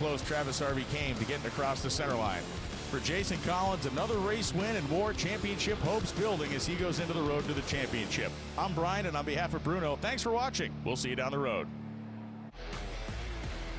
Close Travis Harvey came to getting across the center line. For Jason Collins, another race win and more championship hopes building as he goes into the road to the championship. I'm Brian, and on behalf of Bruno, thanks for watching. We'll see you down the road.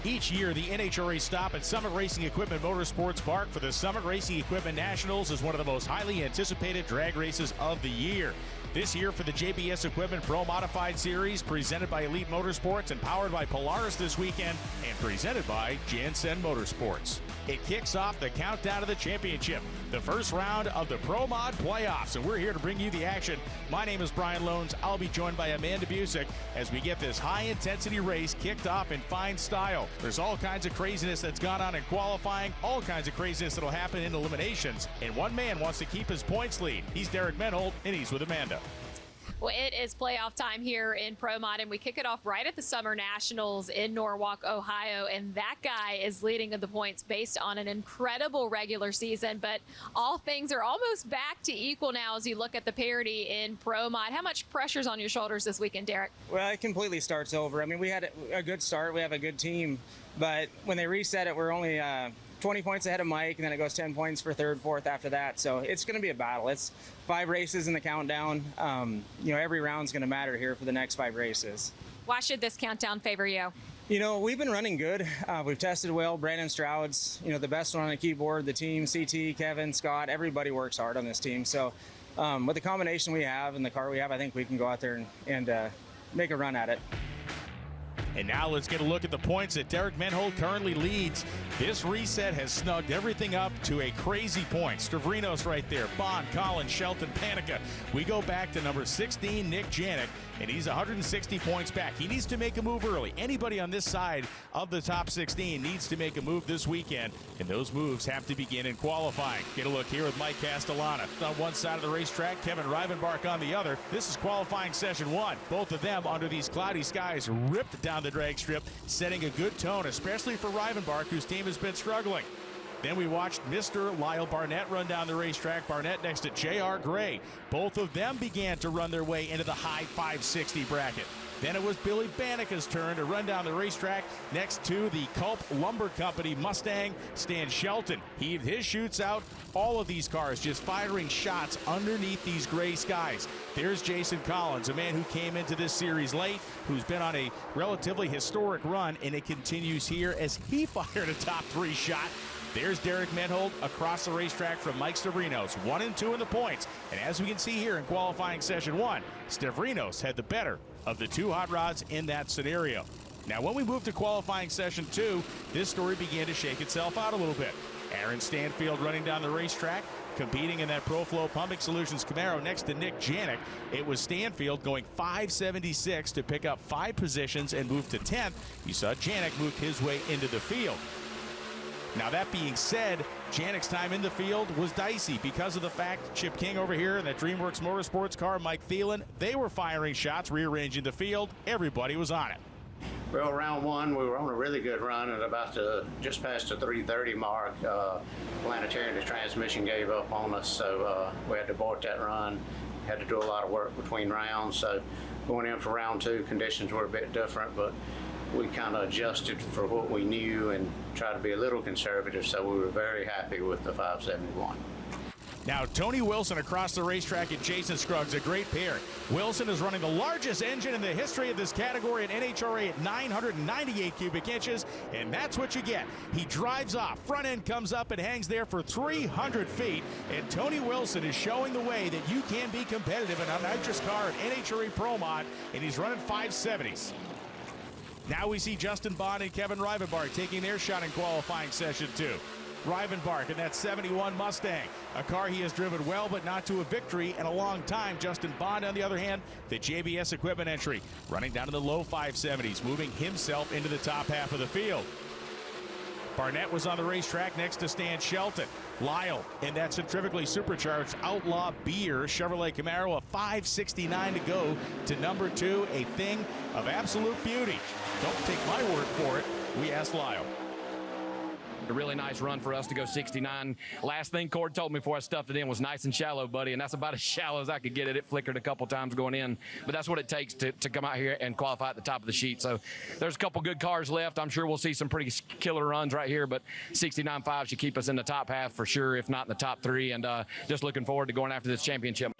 Each year, the NHRA stop at Summit Racing Equipment Motorsports Park for the Summit Racing Equipment Nationals is one of the most highly anticipated drag races of the year. This year for the JBS Equipment Pro Modified Series, presented by Elite Motorsports and powered by Polaris this weekend, and presented by Jansen Motorsports. It kicks off the countdown to the championship, the first round of the Pro Mod playoffs, and we're here to bring you the action. My name is Brian Loans. I'll be joined by Amanda Busick as we get this high-intensity race kicked off in fine style. There's all kinds of craziness that's gone on in qualifying, all kinds of craziness that'll happen in eliminations, and one man wants to keep his points lead. He's Derek Menhold, and he's with Amanda. Well, it is playoff time here in Pro Mod, and we kick it off right at the Summer Nationals in Norwalk, Ohio, and that guy is leading the points based on an incredible regular season, but all things are almost back to equal now as you look at the parity in Pro Mod. How much pressure's on your shoulders this weekend, Derek? Well, it completely starts over. I mean, we had a good start. We have a good team, but when they reset it, we're only 20 points ahead of Mike, and then it goes 10 points for third, fourth after that. So it's going to be a battle. It's 5 races in the countdown. Every round's going to matter here for the next 5 races. Why should this countdown favor you? We've been running good. We've tested well. Brandon Stroud's, the best one on the keyboard. The team, CT, Kevin, Scott, everybody works hard on this team. So with the combination we have and the car we have, I think we can go out there and make a run at it. And now let's get a look at the points that Derek Menhold currently leads. This reset has snugged everything up to a crazy point. Stavrinos right there, Bond, Collins, Shelton, Panica. We go back to number 16, Nick Janik, and he's 160 points back. He needs to make a move early. Anybody on this side of the top 16 needs to make a move this weekend, and those moves have to begin in qualifying. Get a look here with Mike Castellana on one side of the racetrack, Kevin Rivenbark on the other. This is qualifying session 1. Both of them under these cloudy skies ripped down the drag strip, setting a good tone, especially for Rivenbark, whose team has been struggling. Then we watched Mr. Lyle Barnett run down the racetrack. Barnett next to J.R. Gray. Both of them began to run their way into the high 560 bracket. Then it was Billy Banica's turn to run down the racetrack next to the Culp Lumber Company Mustang, Stan Shelton. Heaved his chutes out. All of these cars just firing shots underneath these gray skies. There's Jason Collins, a man who came into this series late, who's been on a relatively historic run, and it continues here as he fired a top 3 shot. There's Derek Menhold across the racetrack from Mike Stavrinos, 1 and 2 in the points. And as we can see here in qualifying session 1, Stavrinos had the better of the 2 hot rods in that scenario. Now, when we move to qualifying session 2, this story began to shake itself out a little bit. Aaron Stanfield running down the racetrack, competing in that ProFlow Pumping Solutions Camaro next to Nick Janik. It was Stanfield going 576 to pick up 5 positions and move to 10th. You saw Janik move his way into the field. Now, that being said, Janik's time in the field was dicey because of the fact Chip King over here in that DreamWorks Motorsports car, Mike Thielen, they were firing shots, rearranging the field. Everybody was on it. Well, round 1, we were on a really good run at about just past the 330 mark. Planetarian, the transmission gave up on us, so we had to abort that run. Had to do a lot of work between rounds, so going in for round 2, conditions were a bit different, but we kind of adjusted for what we knew and tried to be a little conservative, so we were very happy with the 571. Now, Tony Wilson across the racetrack and Jason Scruggs, a great pair. Wilson is running the largest engine in the history of this category at NHRA at 998 cubic inches, and that's what you get. He drives off, front end comes up and hangs there for 300 feet, and Tony Wilson is showing the way that you can be competitive in a nitrous car at NHRA Pro Mod, and he's running 570s. Now we see Justin Bond and Kevin Rivenbark taking their shot in qualifying session 2. Rivenbark in that 71 Mustang, a car he has driven well but not to a victory in a long time. Justin Bond, on the other hand, the JBS equipment entry, running down to the low 570s, moving himself into the top half of the field. Barnett was on the racetrack next to Stan Shelton. Lyle in that centrifugally supercharged Outlaw Beer Chevrolet Camaro, a 569 to go to number 2, a thing of absolute beauty. Don't take my word for it. We asked Lyle. a really nice run for us to go 69. Last thing Cord told me before I stuffed it in was nice and shallow, buddy, and that's about as shallow as I could get it. It flickered a couple times going in, but that's what it takes to come out here and qualify at the top of the sheet. So there's a couple good cars left. I'm sure we'll see some pretty killer runs right here, but 69.5 should keep us in the top half for sure, if not in the top 3, and just looking forward to going after this championship.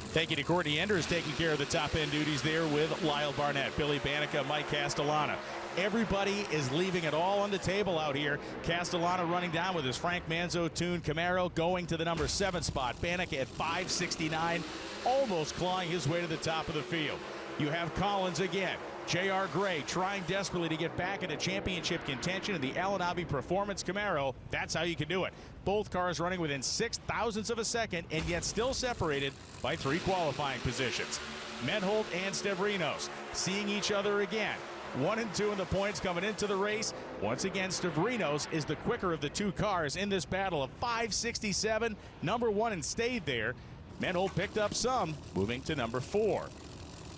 Thank you to Courtney Enders taking care of the top-end duties there with Lyle Barnett, Billy Banica, Mike Castellana. Everybody is leaving it all on the table out here. Castellana running down with his Frank Manzo-tuned Camaro, going to the number 7 spot. Banica at 569, almost clawing his way to the top of the field. You have Collins again. J.R. Gray trying desperately to get back into championship contention in the El Nabi Performance Camaro. That's how you can do it. Both cars running within 0.06 of a second and yet still separated by 3 qualifying positions. Menholt and Stavrinos seeing each other again. 1 and 2 in the points coming into the race. Once again, Stavrinos is the quicker of the 2 cars in this battle of 567. Number 1 and stayed there. Menholt picked up some, moving to number 4.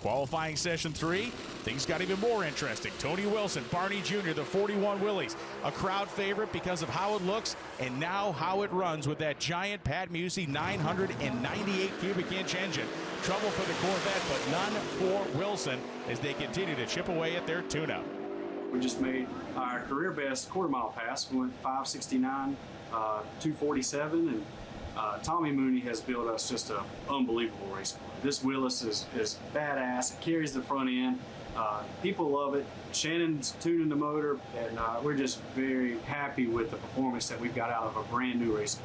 Qualifying session 3, things got even more interesting. Tony Wilson, Barney Jr., the 41 Willies, a crowd favorite because of how it looks and now how it runs with that giant Pat Musey 998 cubic inch engine. Trouble for the Corvette, but none for Wilson as they continue to chip away at their tune-up. We just made our career best quarter-mile pass. We went 569, 247, and Tommy Mooney has built us just an unbelievable race car. This Willis is badass. It carries the front end. People love it. Shannon's tuning the motor, and we're just very happy with the performance that we've got out of a brand new race car.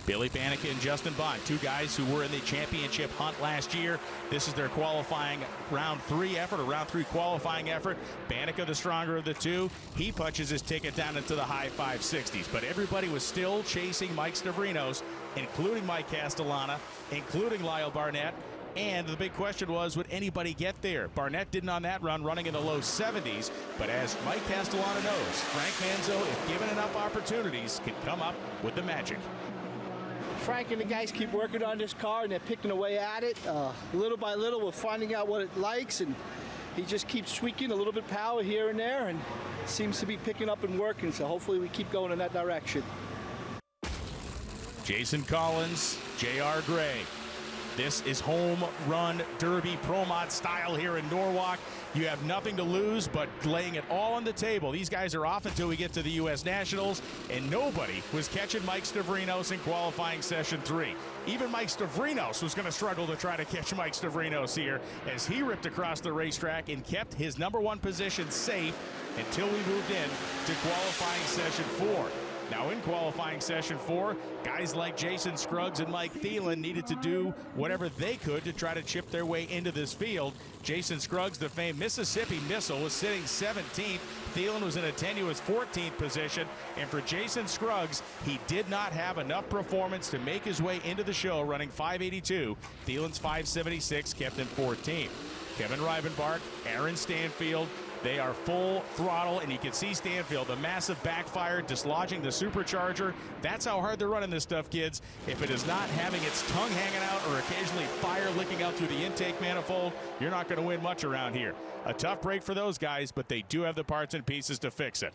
Billy Banica and Justin Bond, 2 guys who were in the championship hunt last year. This is their qualifying round 3 effort, or round 3 qualifying effort. Banica, the stronger of the 2. He punches his ticket down into the high 560s. But everybody was still chasing Mike Stavrinos, including Mike Castellana, including Lyle Barnett. And the big question was, would anybody get there? Barnett didn't on that run, running in the low 70s. But as Mike Castellana knows, Frank Manzo, if given enough opportunities, can come up with the magic. Frank and the guys keep working on this car, and they're picking away at it. Little by little, we're finding out what it likes, and he just keeps tweaking a little bit power here and there, and seems to be picking up and working, so hopefully we keep going in that direction. Jason Collins, J.R. Gray. This is home run derby pro mod style here in Norwalk. You have nothing to lose but laying it all on the table. These guys are off until we get to the U.S. Nationals, and nobody was catching Mike Stavrinos in qualifying session 3. Even Mike Stavrinos was going to struggle to try to catch Mike Stavrinos here as he ripped across the racetrack and kept his number 1 position safe until we moved in to qualifying session 4. Now in qualifying session 4, guys like Jason Scruggs and Mike Thielen needed to do whatever they could to try to chip their way into this field. Jason Scruggs, the famed Mississippi Missile, was sitting 17th. Thielen was in a tenuous 14th position. And for Jason Scruggs, he did not have enough performance to make his way into the show, running 582. Thielen's 576 kept him 14th. Kevin Rivenbark, Aaron Stanfield, they are full throttle, and you can see Stanfield, the massive backfire, dislodging the supercharger. That's how hard they're running this stuff, kids. If it is not having its tongue hanging out or occasionally fire licking out through the intake manifold, you're not going to win much around here. A tough break for those guys, but they do have the parts and pieces to fix it.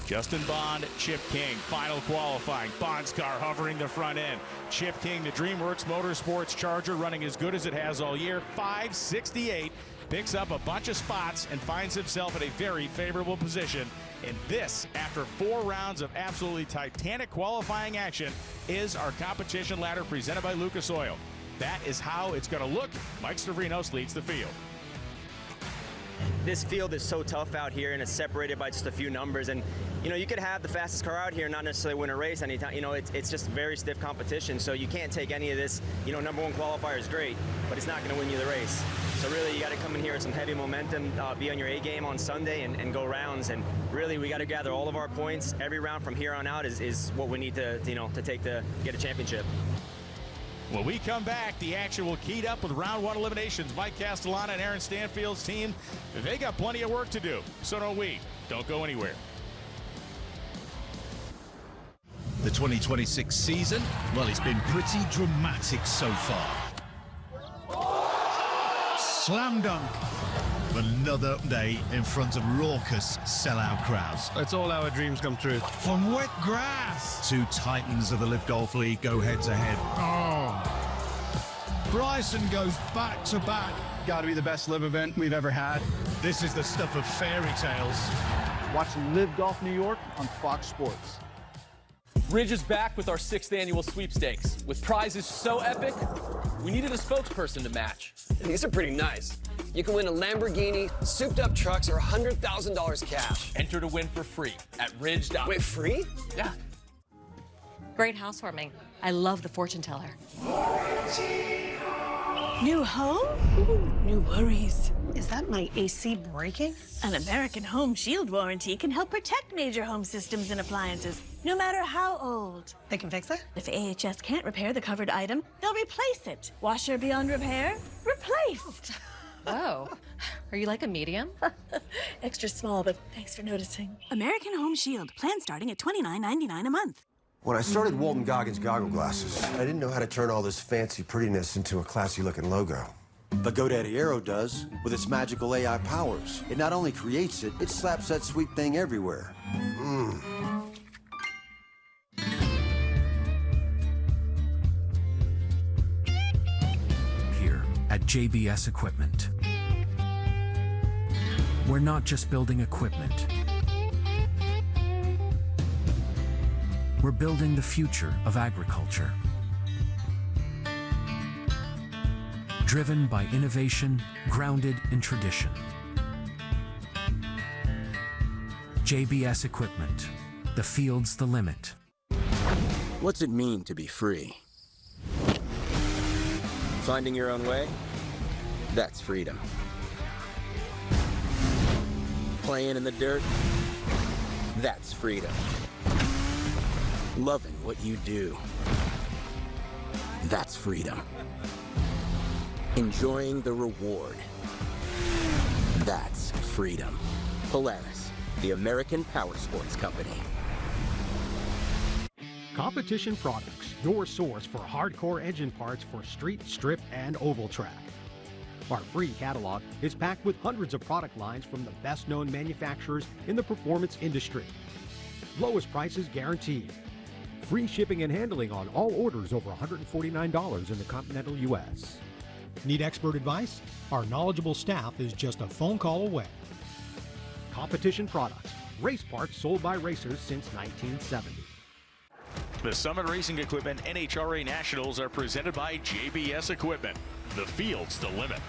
Justin Bond, Chip King, final qualifying. Bond's car hovering the front end. Chip King, the DreamWorks Motorsports Charger, running as good as it has all year. 568, picks up a bunch of spots and finds himself in a very favorable position. And this, after 4 rounds of absolutely titanic qualifying action, is our competition ladder presented by Lucas Oil. That is how it's going to look. Mike Stavrinos leads the field. This field is so tough out here, and it's separated by just a few numbers. And you know, you could have the fastest car out here and not necessarily win a race anytime. You know, it's just very stiff competition. So you can't take any of this. You know, number 1 qualifier is great, but it's not going to win you the race. So really, you got to come in here with some heavy momentum, be on your A game on Sunday, and go rounds. And really, we got to gather all of our points. Every round from here on out is what we need to take to get a championship. When we come back, the action will keyed up with round 1 eliminations. Mike Castellana and Aaron Stanfield's team, they got plenty of work to do. So don't we. Don't go anywhere. The 2026 season, well, it's been pretty dramatic so far. Slam dunk. of another day in front of raucous sellout crowds. It's all our dreams come true. From wet grass, two titans of the Live Golf League go head-to-head. Oh. Bryson goes back-to-back. Got to be the best live event we've ever had. This is the stuff of fairy tales. Watch Live Golf New York on Fox Sports. Ridge is back with our 6th annual sweepstakes. With prizes so epic, we needed a spokesperson to match. And these are pretty nice. You can win a Lamborghini, souped-up trucks, or $100,000 cash. Enter to win for free at ridge.com. Wait, free? Yeah. Great housewarming. I love the fortune teller. New home? Ooh, new worries. Is that my AC breaking? An American Home Shield warranty can help protect major home systems and appliances, no matter how old. They can fix it? If AHS can't repair the covered item, they'll replace it. Washer beyond repair? Replaced. Oh, are you like a medium? Extra small, but thanks for noticing. American Home Shield. Plan starting at $29.99 a month. When I started Walton Goggins goggle glasses, I didn't know how to turn all this fancy prettiness into a classy-looking logo. But GoDaddy Aero does, with its magical AI powers. It not only creates it, it slaps that sweet thing everywhere. Here at JBS Equipment, we're not just building equipment. We're building the future of agriculture. Driven by innovation, grounded in tradition. JBS Equipment, the field's the limit. What's it mean to be free? Finding your own way? That's freedom. Playing in the dirt? That's freedom. Loving what you do? That's freedom. Enjoying the reward? That's freedom. Polaris, the American power sports company. Competition Products, your source for hardcore engine parts for street, strip, and oval track. Our free catalog is packed with hundreds of product lines from the best-known manufacturers in the performance industry. Lowest prices guaranteed. Free shipping and handling on all orders over $149 in the continental U.S. Need expert advice? Our knowledgeable staff is just a phone call away. Competition Products, race parts sold by racers since 1970. The Summit Racing Equipment NHRA Nationals are presented by JBS Equipment. The field's the limit.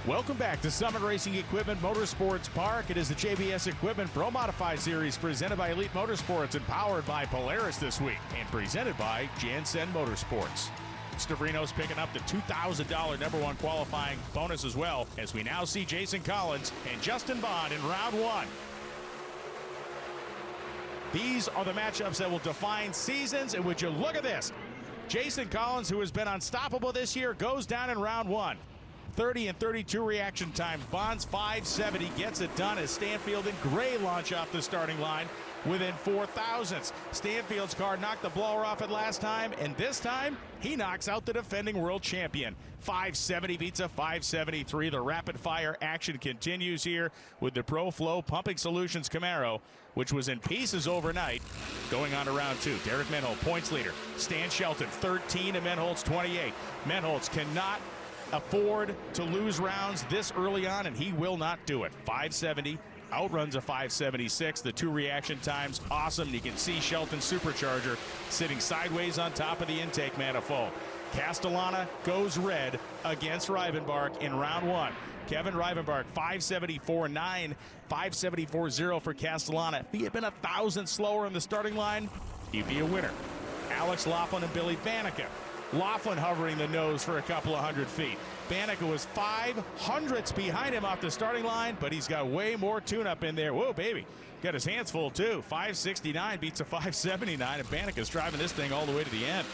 Welcome back to Summit Racing Equipment Motorsports Park. It is the JBS Equipment Pro Modify Series presented by Elite Motorsports and powered by Polaris this week and presented by Jansen Motorsports. Stavrino's picking up the $2,000 #1 qualifying bonus as well as we now see Jason Collins and Justin Bond in round one. These are the matchups that will define seasons, and would you look at this? Jason Collins, who has been unstoppable this year, goes down in round one. 30 and 32 reaction times. Bond's 570 gets it done as Stanfield and Gray launch off the starting line within 4 thousandths. Stanfield's car knocked the blower off it last time, and this time he knocks out the defending world champion. 570 beats a 573. The rapid fire action continues here with the Pro Flow Pumping Solutions Camaro, which was in pieces overnight, going on to round two. Derek Menhold, points leader. Stan Shelton, 13, and Menhold's 28. Menholds cannot afford to lose rounds this early on, and he will not do it. 570 outruns a 576. The two reaction times, awesome. You can see Shelton's supercharger sitting sideways on top of the intake manifold. Castellana goes red against Rivenbark in round one. Kevin Rivenbark, 574.9, 574.0 for Castellana. If he had been 1,000 slower in the starting line, he'd be a winner. Alex Laughlin and Billy Banica. Laughlin hovering the nose for a couple of 100 feet. Banica was 500ths behind him off the starting line, but he's got way more tune-up in there. Whoa, baby. Got his hands full, too. 569 beats a 579, and Banica's driving this thing all the way to the end.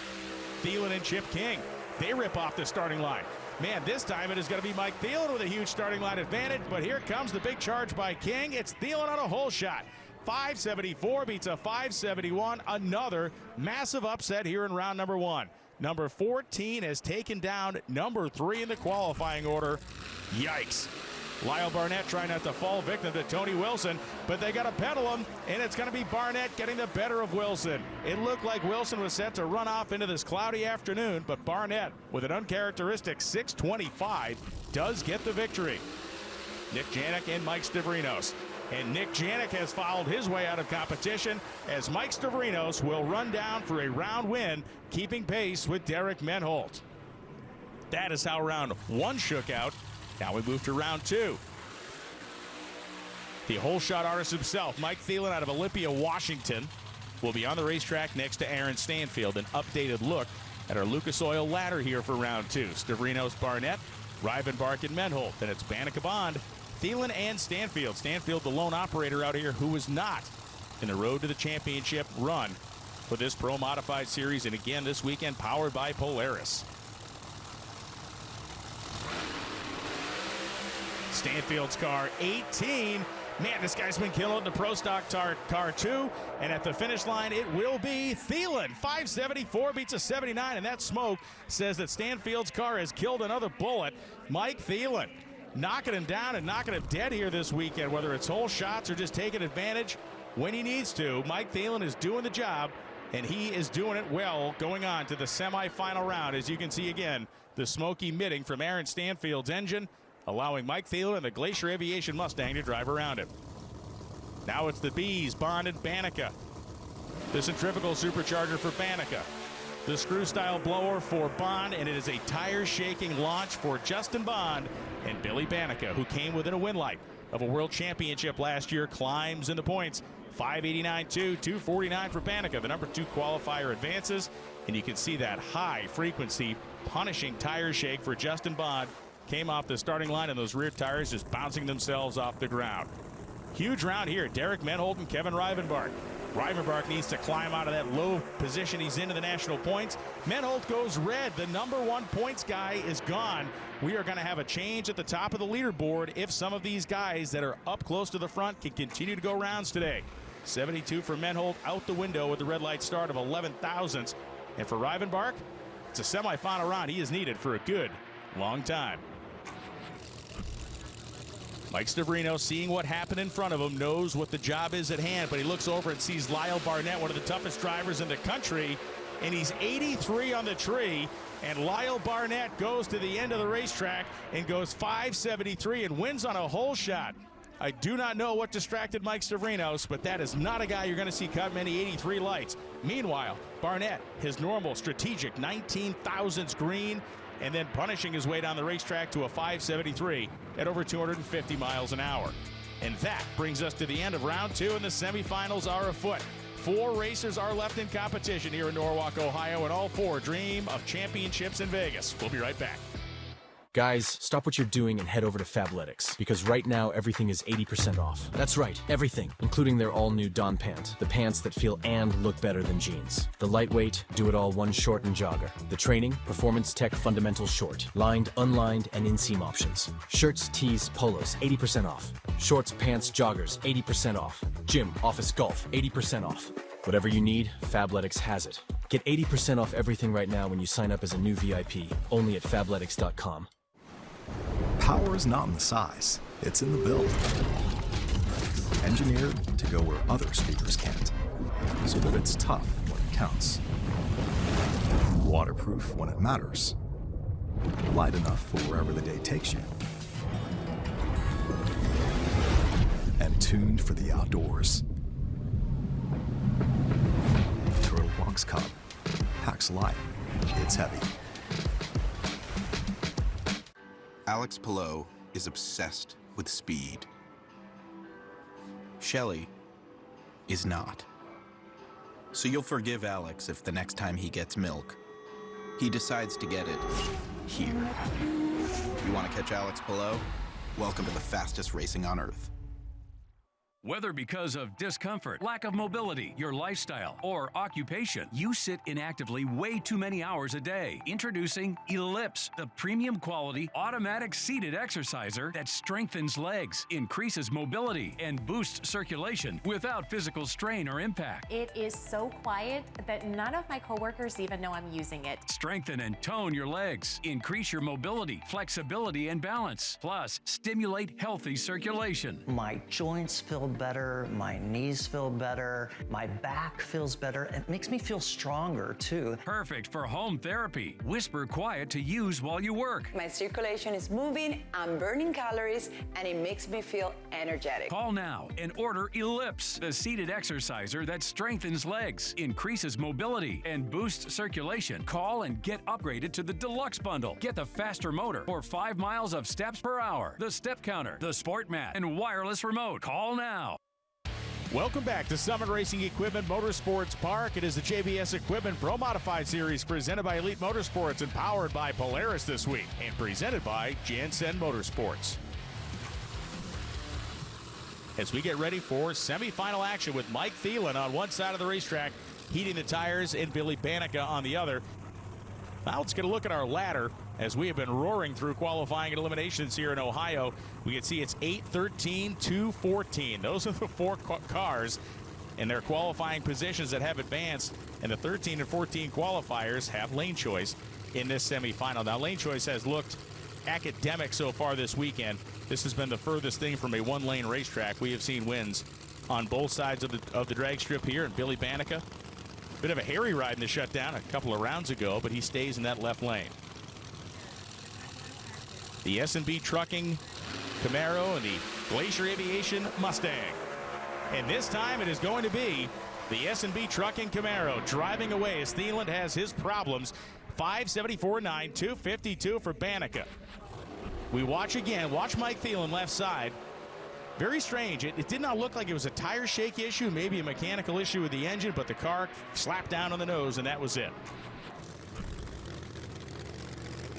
Thielen and Chip King, they rip off the starting line. Man, this time it is going to be Mike Thielen with a huge starting line advantage, but here comes the big charge by King. It's Thielen on a hole shot. 574 beats a 571. Another massive upset here in round number one. Number 14 has taken down number 3 in the qualifying order. Yikes. Lyle Barnett trying not to fall victim to Tony Wilson, but they got to pedal him, and it's going to be Barnett getting the better of Wilson. It looked like Wilson was set to run off into this cloudy afternoon, but Barnett, with an uncharacteristic 6:25, does get the victory. Nick Janik and Mike Stavrinos. And Nick Janik has fouled his way out of competition as Mike Stavrinos will run down for a round win, keeping pace with Derek Menholt. That is how round 1 shook out. Now we move to round 2. The hole shot artist himself, Mike Thielen out of Olympia, Washington, will be on the racetrack next to Aaron Stanfield. An updated look at our Lucas Oil ladder here for round 2. Stavrinos, Barnett, Rivenbark, and Menholt. Then it's Bannica Bond, Thielen, and Stanfield. Stanfield, the lone operator out here who was not in the road to the championship run for this Pro Modified Series. And again, this weekend, powered by Polaris. Stanfield's car, 18. Man, this guy's been killing the Pro Stock car too. And at the finish line, it will be Thielen. 574 beats a 79, and that smoke says that Stanfield's car has killed another bullet. Mike Thielen knocking him down and knocking him dead here this weekend, whether it's hole shots or just taking advantage when he needs to. Mike Thielen is doing the job, and he is doing it well going on to the semifinal round. As you can see again, the smoke emitting from Aaron Stanfield's engine, allowing Mike Thielen and the Glacier Aviation Mustang to drive around it. Now it's the Bees, Bond, and Bannica. The centrifugal supercharger for Bannica. The screw-style blower for Bond, and it is a tire-shaking launch for Justin Bond and Billy Bannica, who came within a win light of a world championship last year, climbs in the points. 589.2, 249 for Bannica. The number 2 qualifier advances, and you can see that high-frequency punishing tire shake for Justin Bond. Came off the starting line, and those rear tires just bouncing themselves off the ground. Huge round here. Derek Menholt and Kevin Rivenbark. Rivenbark needs to climb out of that low position he's in the national points. Menholt goes red. The number 1 points guy is gone. We are going to have a change at the top of the leaderboard if some of these guys that are up close to the front can continue to go rounds today. 72 for Menholt, out the window with the red light start of 11 thousandths. And for Rivenbark, it's a semifinal round he is needed for a good long time. Mike Stavrinos, seeing what happened in front of him, knows what the job is at hand, but he looks over and sees Lyle Barnett, one of the toughest drivers in the country, and he's 83 on the tree, and Lyle Barnett goes to the end of the racetrack and goes 573 and wins on a hole shot. I do not know what distracted Mike Stavrinos, but that is not a guy you're going to see cut many 83 lights. Meanwhile, Barnett, his normal strategic 19 thousandths green, and then punishing his way down the racetrack to a 573 at over 250 miles an hour. And that brings us to the end of round 2, and the semifinals are afoot. 4 racers are left in competition here in Norwalk, Ohio, and all 4 dream of championships in Vegas. We'll be right back. Guys, stop what you're doing and head over to Fabletics, because right now everything is 80% off. That's right, everything, including their all-new Don pant, the pants that feel and look better than jeans. The lightweight, do-it-all one short and jogger. The training, Performance Tech Fundamental Short, lined, unlined, and inseam options. Shirts, tees, polos, 80% off. Shorts, pants, joggers, 80% off. Gym, office, golf, 80% off. Whatever you need, Fabletics has it. Get 80% off everything right now when you sign up as a new VIP, only at Fabletics.com. Power is not in the size, it's in the build. Engineered to go where other speakers can't, so that it's tough when it counts. Waterproof when it matters. Light enough for wherever the day takes you. And tuned for the outdoors. Turtle Box Cup. Packs light. It's heavy. Alex Pillow is obsessed with speed. Shelley is not. So you'll forgive Alex if the next time he gets milk, he decides to get it here. You want to catch Alex Pillow? Welcome to the fastest racing on Earth. Whether because of discomfort, lack of mobility, your lifestyle, or occupation, you sit inactively way too many hours a day. Introducing Ellipse, the premium quality automatic seated exerciser that strengthens legs, increases mobility, and boosts circulation without physical strain or impact. It is so quiet that none of my coworkers even know I'm using it. Strengthen and tone your legs, increase your mobility, flexibility, and balance, plus stimulate healthy circulation. My joints feel better, my knees feel better, my back feels better. It makes me feel stronger too. Perfect for home therapy. Whisper quiet to use while you work. My circulation is moving, I'm burning calories, and it makes me feel energetic. Call now and order Ellipse, the seated exerciser that strengthens legs, increases mobility, and boosts circulation. Call and get upgraded to the Deluxe Bundle. Get the faster motor or 5 miles of steps per hour, the step counter, the sport mat, and wireless remote. Call now. Welcome back to Summit Racing Equipment Motorsports Park. It is the JBS Equipment Pro Modified Series presented by Elite Motorsports and powered by Polaris this week and presented by Jansen Motorsports. As we get ready for semifinal action with Mike Thielen on one side of the racetrack, heating the tires, and Billy Banica on the other. Now let's get a look at our ladder as we have been roaring through qualifying and eliminations here in Ohio. We can see it's 8, 13, 2, 14. Those are the 4 cars in their qualifying positions that have advanced, and the 13 and 14 qualifiers have lane choice in this semifinal. Now, lane choice has looked academic so far this weekend. This has been the furthest thing from a one-lane racetrack. We have seen wins on both sides of the drag strip here, and Billy Banica, bit of a hairy ride in the shutdown a couple of rounds ago, but he stays in that left lane. The S&B Trucking Camaro and the Glacier Aviation Mustang. And this time it is going to be the S&B Trucking Camaro driving away as Thielen has his problems. 574.9, 252 for Banica. We watch again. Watch Mike Thielen left side. Very strange. It did not look like it was a tire shake issue, maybe a mechanical issue with the engine, but the car slapped down on the nose, and that was it.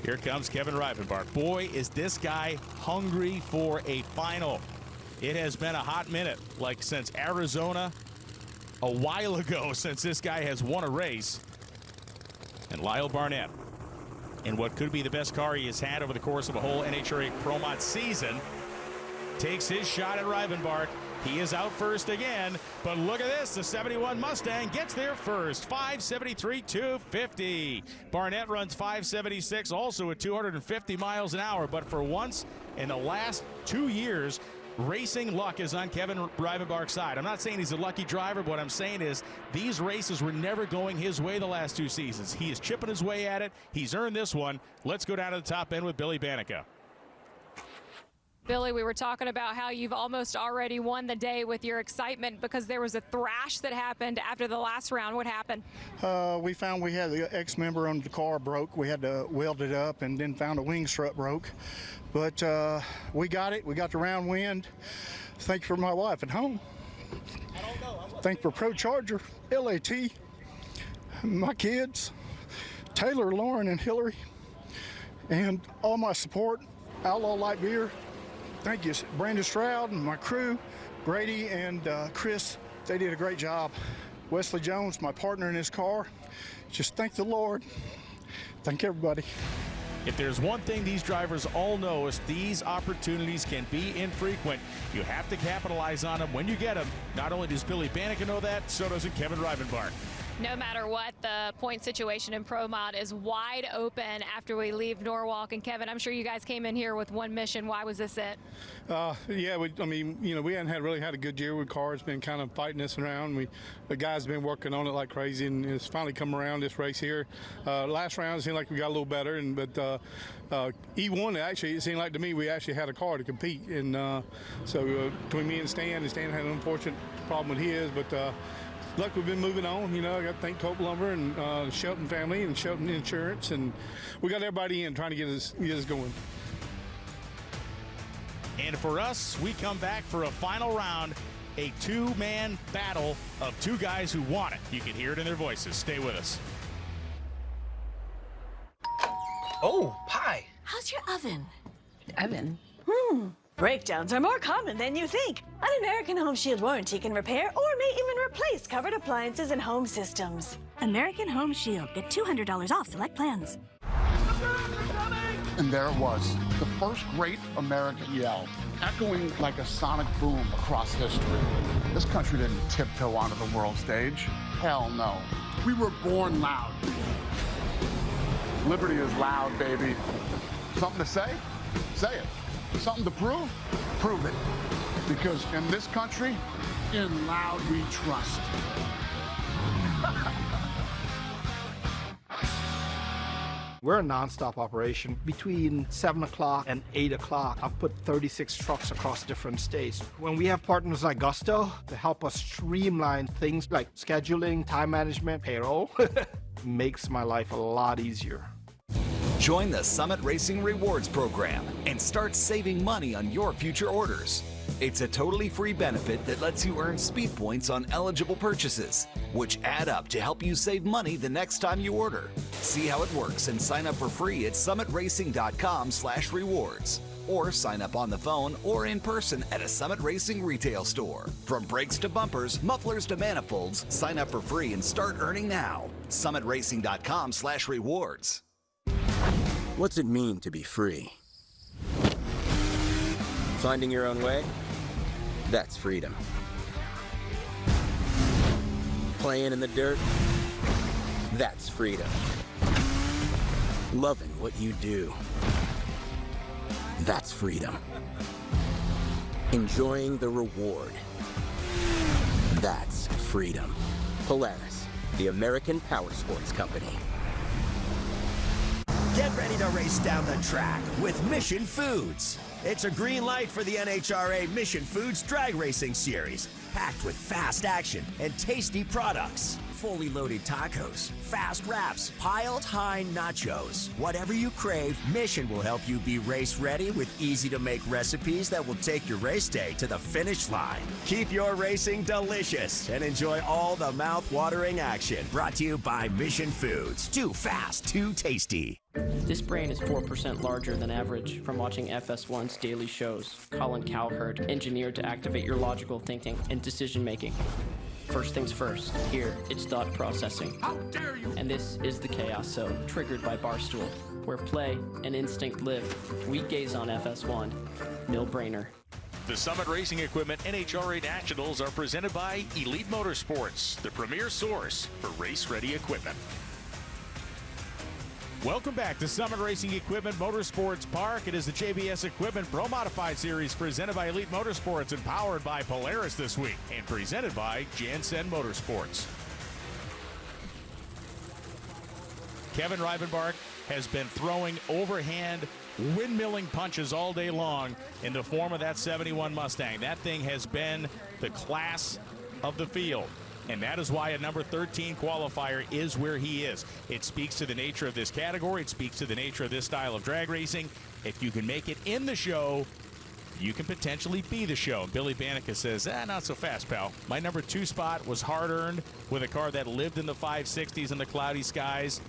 Here comes Kevin Rivenbark. Boy, is this guy hungry for a final. It has been a hot minute, like since Arizona, a while ago since this guy has won a race. And Lyle Barnett, in what could be the best car he has had over the course of a whole NHRA Pro Mod season, takes his shot at Rivenbark. He is out first again, but look at this. The 71 Mustang gets there first. 573, 250. Barnett runs 576, also at 250 miles an hour. But for once in the last 2 years, racing luck is on Kevin Rivenbark's side. I'm not saying he's a lucky driver, but what I'm saying is these races were never going his way the last 2 seasons. He is chipping his way at it. He's earned this one. Let's go down to the top end with Billy Banica. Billy, we were talking about how you've almost already won the day with your excitement because there was a thrash that happened after the last round. What happened? We found we had the X-member on the car broke. We had to weld it up and then found a wing strut broke. But we got it. We got the round win. Thank you for my wife at home. Thank you for Pro Charger, LAT, my kids, Taylor, Lauren, and Hillary, and all my support, Outlaw Light Beer. Thank you, Brandon Stroud and my crew, Grady and Chris. They did a great job. Wesley Jones, my partner in his car. Just thank the Lord. Thank everybody. If there's one thing these drivers all know is these opportunities can be infrequent. You have to capitalize on them when you get them. Not only does Billy Banica know that, so does Kevin Rivenbark. No matter what, the point situation in Pro Mod is wide open after we leave Norwalk. And Kevin, I'm sure you guys came in here with one mission. Why was this it? Yeah, we hadn't really had a good year with cars. Been kind of fighting us around. The guys been working on it like crazy, and it's finally come around this race here. Last round it seemed like we got a little better, but E1 actually it seemed like to me we actually had a car to compete, and so between me and Stan had an unfortunate problem with his, but. Luck, we've been moving on. I got to thank Cope Lumber and Shelton family and Shelton Insurance, and we got everybody in trying to get us going. And for us, we come back for a final round, a 2-man battle of 2 guys who want it. You can hear it in their voices. Stay with us. Oh, pie. How's your oven? Oven? Breakdowns are more common than you think. An American Home Shield warranty can repair or may even replace covered appliances and home systems. American Home Shield. Get $200 off select plans. And there it was, the first great American yell, echoing like a sonic boom across history. This country didn't tiptoe onto the world stage. Hell no. We were born loud. Liberty is loud, baby. Something to say? Say it. Something to prove? Prove it. Because in this country, in loud we trust. We're a non-stop operation. Between 7 o'clock and 8 o'clock, I've put 36 trucks across different states. When we have partners like Gusto to help us streamline things like scheduling, time management, payroll, makes my life a lot easier. Join the Summit Racing Rewards program and start saving money on your future orders. It's a totally free benefit that lets you earn speed points on eligible purchases, which add up to help you save money the next time you order. See how it works and sign up for free at summitracing.com/rewards. Or sign up on the phone or in person at a Summit Racing retail store. From brakes to bumpers, mufflers to manifolds, sign up for free and start earning now. Summitracing.com/rewards. What's it mean to be free? Finding your own way? That's freedom. Playing in the dirt? That's freedom. Loving what you do? That's freedom. Enjoying the reward? That's freedom. Polaris, the American power sports company. Get ready to race down the track with Mission Foods. It's a green light for the NHRA Mission Foods Drag Racing Series, packed with fast action and tasty products. Fully loaded tacos, fast wraps, piled high nachos. Whatever you crave, Mission will help you be race ready with easy-to-make recipes that will take your race day to the finish line. Keep your racing delicious and enjoy all the mouth-watering action. Brought to you by Mission Foods. Too fast, too tasty. This brain is 4% larger than average from watching FS1's daily shows. Colin Cowherd, engineered to activate your logical thinking and decision-making. First things first, here, it's thought processing. How dare you! And this is the Chaos Zone, triggered by Barstool, where play and instinct live. We gaze on FS1. No-brainer. The Summit Racing Equipment NHRA Nationals are presented by Elite Motorsports, the premier source for race-ready equipment. Welcome back to Summit Racing Equipment Motorsports Park. It is the JBS Equipment Pro Modified Series presented by Elite Motorsports and powered by Polaris this week and presented by Jansen Motorsports. Kevin Rivenbark has been throwing overhand windmilling punches all day long in the form of that 71 Mustang. That thing has been the class of the field. And that is why a number 13 qualifier is where he is. It speaks to the nature of this category. It speaks to the nature of this style of drag racing. If you can make it in the show, you can potentially be the show. Billy Banica says, not so fast, pal. My number 2 spot was hard-earned with a car that lived in the 560s in the cloudy skies.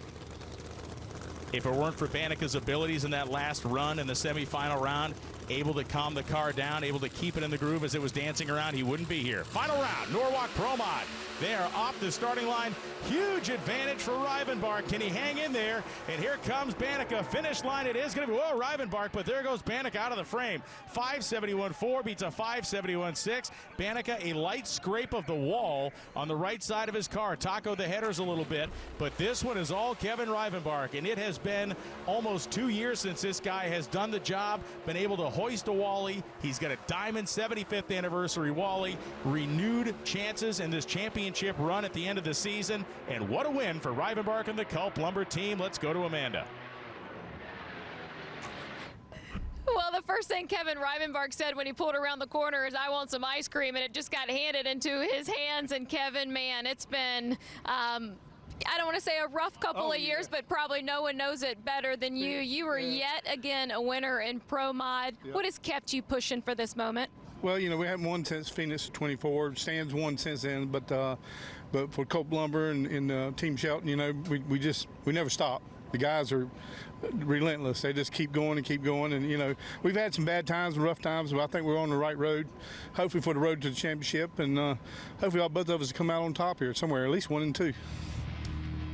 If it weren't for Banica's abilities in that last run in the semifinal round, able to calm the car down, able to keep it in the groove as it was dancing around, he wouldn't be here. Final round, Norwalk Pro Mod. They are off the starting line. Huge advantage for Rivenbark. Can he hang in there? And here comes Banica. Finish line, it is going to be, whoa, Rivenbark, but there goes Banica out of the frame. 571.4 beats a 571.6. Banica, a light scrape of the wall on the right side of his car. Taco the headers a little bit, but this one is all Kevin Rivenbark, and it has been almost 2 years since this guy has done the job, been able to hoist a Wally. He's got a Diamond 75th anniversary Wally, renewed chances in this championship run at the end of the season, and what a win for Rivenbark and the Culp Lumber team. Let's go to Amanda. Well, the first thing Kevin Rivenbark said when he pulled around the corner is, I want some ice cream, and it just got handed into his hands. And Kevin, man, it's been I don't want to say a rough couple of years, but probably no one knows it better than you. You were yet again a winner in Pro Mod. What has kept you pushing for this moment? Well, we haven't won since Phoenix 24. Stan's won since then, but for Culp Lumber and Team Shelton, we never stop. The guys are relentless. They just keep going, and you know, we've had some bad times and rough times, but I think we're on the right road, hopefully for the road to the championship, and hopefully both of us come out on top here somewhere, at least 1 and 2.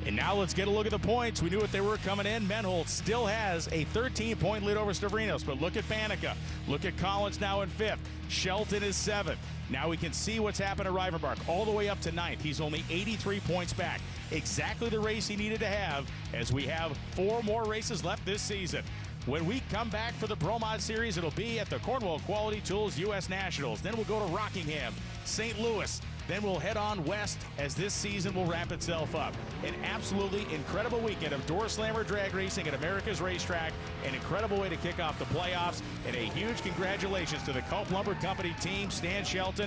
And now let's get a look at the points. We knew what they were coming in. Menholt still has a 13-point lead over Stavrinos, but look at Panica. Look at Collins now in 5th. Shelton is 7th. Now we can see what's happened to Rivenbark all the way up to 9th. He's only 83 points back. Exactly the race he needed to have, as we have 4 more races left this season. When we come back for the Pro Mod Series, it'll be at the Cornwall Quality Tools U.S. Nationals. Then we'll go to Rockingham, St. Louis. Then we'll head on west as this season will wrap itself up. An absolutely incredible weekend of Door Slammer drag racing at America's Racetrack. An incredible way to kick off the playoffs. And a huge congratulations to the Culp Lumber Company team, Stan Shelton.